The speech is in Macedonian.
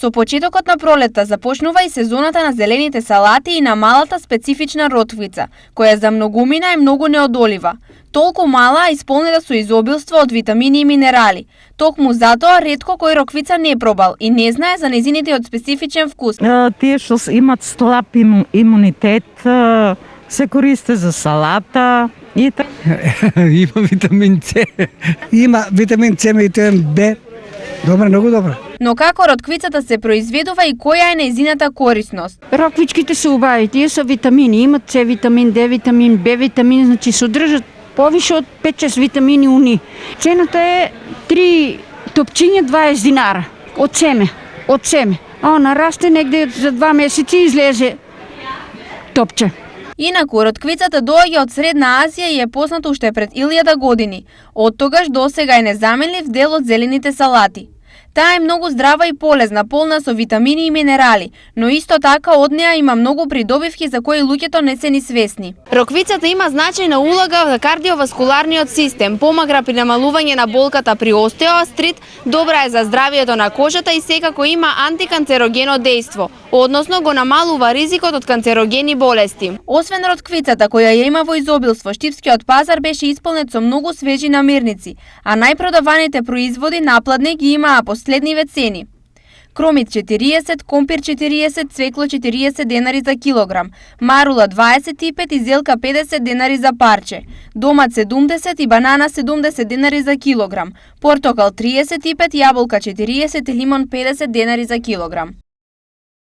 Со почетокот на пролетта започнува и сезоната на зелените салати и на малата специфична ротвица, која за многумина е многу неодолива. Толку мала, а исполнета со изобилство од витамини и минерали. Токму затоа ретко кој роквица не пробал и не знае за нејзините специфичен вкус. Тие што имат слаб имунитет се користе за салата и Има витамин С. Има витамин С и витамин Б. Добро, многу добро. Но како ротквицата се произведува и која е нејзината корисност? Роквичките се убави, тие се витамини, имат С витамин, Д витамин, Б витамин, значи содржат повише од 5-6 витамини уни. Цената е 3 топчиња 20 динара од семе. А она расте негде за 2 месеци излезе топче. Инаку, ротквицата доаѓа од Средна Азија и е познато уште пред 1000 години. Од тогаш до сега е незаменлив дел од зелените салати. Таа е многу здрава и полезна, полна со витамини и минерали, но исто така од неа има многу придобивки за кои луѓето не се ни свесни. Роквицата има значајна улога за кардиоваскуларниот систем, помага при намалување на болката при остеоартрит, добра е за здравието на кожата и секако има антиканцерогено дејство, односно го намалува ризикот од канцерогени болести. Освен ротквицата која ја има во изобилство, штипскиот пазар беше исполнет со многу свежи намирници, а најпродаваните производи напладне ги имаа последниве цени. Кромит 40, компир 40, цвекло 40 денари за килограм, марула 25 и зелка 50 денари за парче, домат 70 и банана 70 денари за килограм, портокал 35, јаболка 40 и лимон 50 денари за килограм.